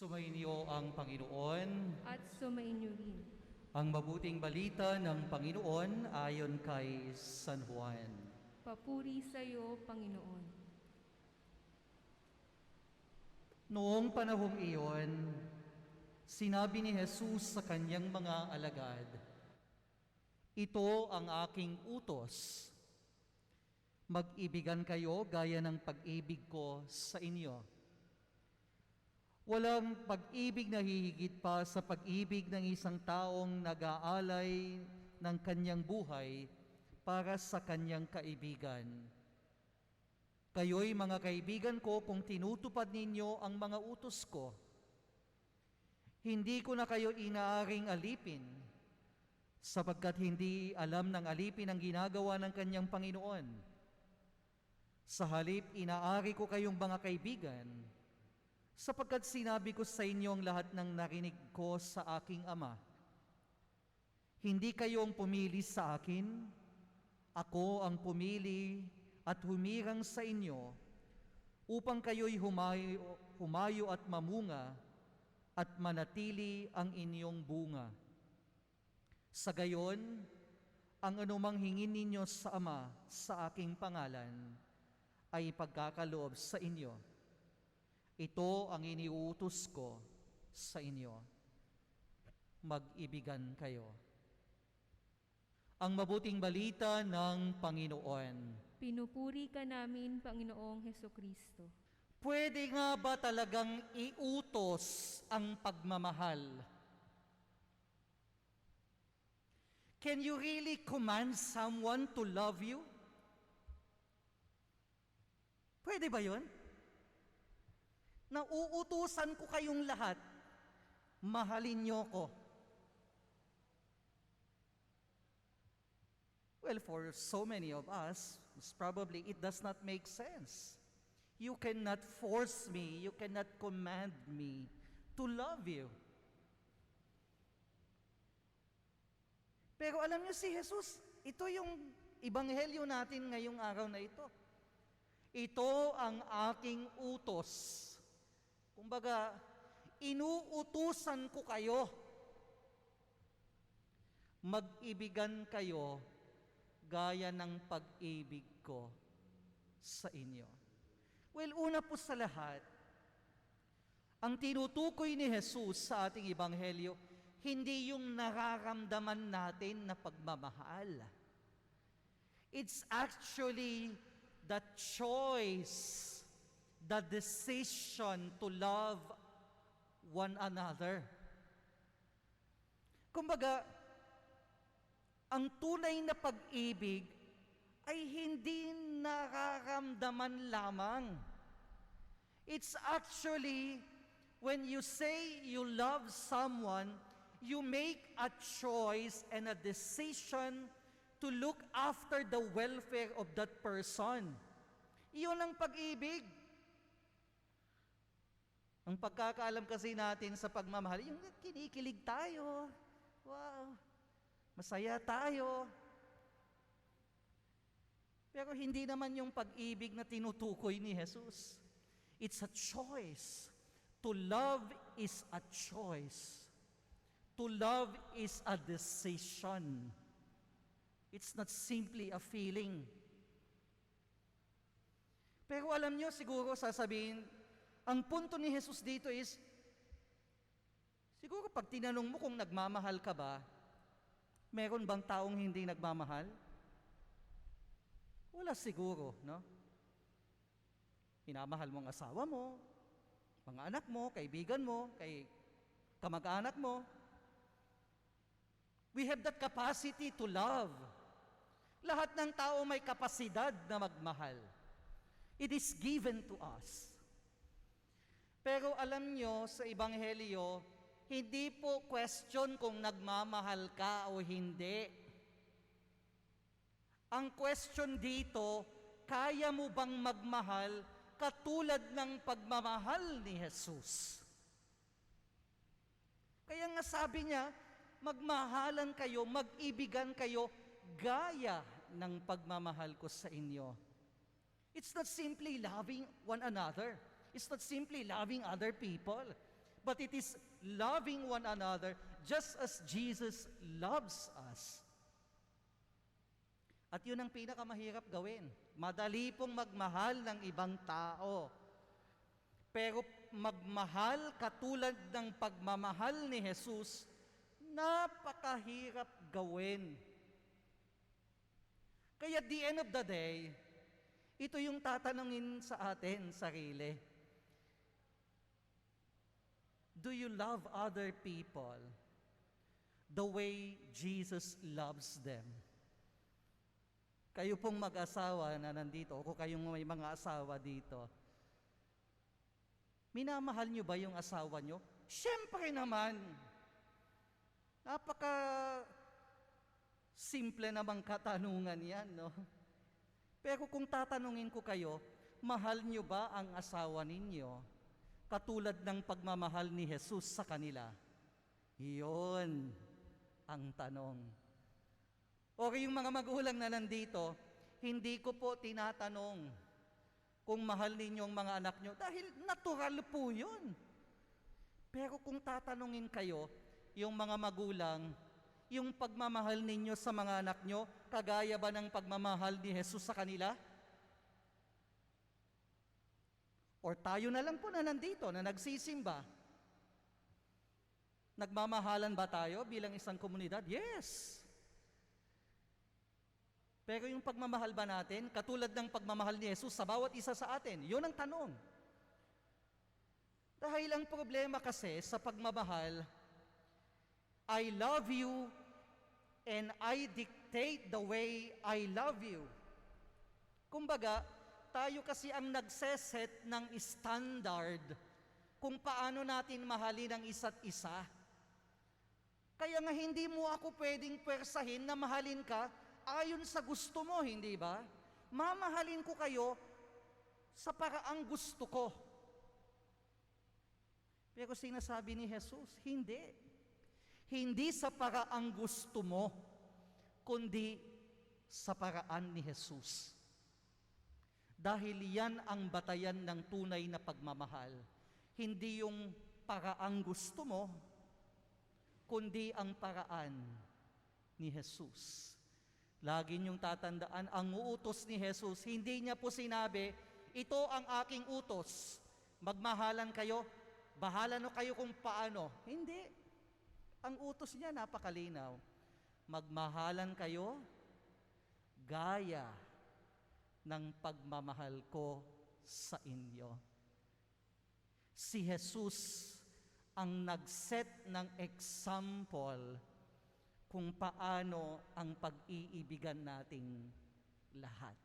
Sumainyo ang Panginoon. At sumainyo rin. Ang mabuting balita ng Panginoon ayon kay San Juan. Papuri sa iyo, Panginoon. Noong panahong iyon, sinabi ni Jesus sa kanyang mga alagad, "Ito ang aking utos. Mag-ibigan kayo gaya ng pag-ibig ko sa inyo. Walang pag-ibig na hihigit pa sa pag-ibig ng isang taong nag-aalay ng kanyang buhay para sa kanyang kaibigan. Kayo'y mga kaibigan ko kung tinutupad ninyo ang mga utos ko. Hindi ko na kayo inaaring alipin, sapagkat hindi alam ng alipin ang ginagawa ng kanyang Panginoon. Sa halip, inaari ko kayong mga kaibigan, sapagkat sinabi ko sa inyo ang lahat ng narinig ko sa aking Ama. Hindi kayong pumili sa akin, ako ang pumili at humirang sa inyo, upang kayo'y humayo at mamunga, at manatili ang inyong bunga. Sa gayon, ang anumang hingin ninyo sa Ama sa aking pangalan, ay pagkakaloob sa inyo. Ito ang iniuutos ko sa inyo. Mag-ibigan kayo." Ang mabuting balita ng Panginoon. Pinupuri ka namin, Panginoong Hesukristo. Pwede nga ba talagang iutos ang pagmamahal? Can you really command someone to love you? Pwede ba yun? Nauutusan ko kayong lahat, mahalin niyo ko. Well, for so many of us, probably it does not make sense. You cannot force me, you cannot command me to love you. Pero alam niyo si Jesus, ito yung ebanghelyo natin ngayong araw na ito. Ito ang aking utos. Kumbaga, inuutusan ko kayo. Mag-ibigan kayo gaya ng pag-ibig ko sa inyo. Well, una po sa lahat, ang tinutukoy ni Jesus sa ating ebanghelyo, hindi yung nararamdaman natin na pagmamahal. It's actually the choice, the decision to love one another. Kumbaga, ang tunay na pag-ibig ay hindi nararamdaman lamang. It's actually when you say you love someone, you make a choice and a decision to look after the welfare of that person. Iyon ang pag-ibig. Ang pagkakaalam kasi natin sa pagmamahal, yung kinikilig tayo. Wow, masaya tayo. Pero hindi naman yung pag-ibig na tinutukoy ni Jesus. It's a choice. To love is a choice. To love is a decision. It's not simply a feeling. Pero alam nyo, siguro sasabihin, ang punto ni Jesus dito is, siguro pag tinanong mo kung nagmamahal ka ba, meron bang taong hindi nagmamahal? Wala siguro, no? Minamahal mo ang asawa mo, mga anak mo, kaibigan mo, kamag-anak mo. We have that capacity to love. Lahat ng tao may kapasidad na magmahal. It is given to us. Pero alam nyo, sa Ebanghelyo, hindi po question kung nagmamahal ka o hindi. Ang question dito, kaya mo bang magmahal katulad ng pagmamahal ni Jesus? Kaya nga sabi niya, magmahalan kayo, mag-ibigan kayo, gaya ng pagmamahal ko sa inyo. It's not simply loving one another. It's not simply loving other people. but it is loving one another just as Jesus loves us. At yun ang pinakamahirap gawin. Madali pong magmahal ng ibang tao. Pero magmahal katulad ng pagmamahal ni Jesus, napakahirap gawin. Kaya at the end of the day, ito yung tatanungin sa atin, sarili. Do you love other people the way Jesus loves them? Kayo pong mag-asawa na nandito, o kung kayong may mga asawa dito, minamahal nyo ba yung asawa nyo? Siyempre naman. Napaka simple namang katanungan yan, no? Pero kung tatanungin ko kayo, mahal nyo ba ang asawa ninyo katulad ng pagmamahal ni Jesus sa kanila? Iyon ang tanong. O yung mga magulang na nandito, hindi ko po tinatanong kung mahal ninyo ang mga anak nyo, dahil natural po yun. Pero kung tatanungin kayo, yung mga magulang, yung pagmamahal ninyo sa mga anak nyo, kagaya ba ng pagmamahal ni Jesus sa kanila? Or tayo na lang po na nandito, na nagsisimba. Nagmamahalan ba tayo bilang isang komunidad? Yes! Pero yung pagmamahal ba natin, katulad ng pagmamahal ni Jesus sa bawat isa sa atin? Yun ang tanong. Dahil ang problema kasi sa pagmamahal, I love you and I dictate the way I love you. Kumbaga, tayo kasi ang nagseset ng standard kung paano natin mahalin ang isa't isa. Kaya nga hindi mo ako pwedeng pwersahin na mahalin ka ayon sa gusto mo, hindi ba? Mamahalin ko kayo sa paraang gusto ko. Pero sinasabi ni Jesus, hindi. Hindi sa paraang gusto mo, kundi sa paraan ni Jesus. Dahil yan ang batayan ng tunay na pagmamahal. Hindi yung paraang gusto mo, kundi ang paraan ni Jesus. Lagi niyong tatandaan, ang uutos ni Jesus, hindi niya po sinabi, ito ang aking utos, magmahalan kayo, bahala na kayo kung paano. Hindi. Ang utos niya napakalinaw, magmahalan kayo gaya ng pagmamahal ko sa inyo. Si Jesus ang nag-set ng example kung paano ang pag-iibigan nating lahat.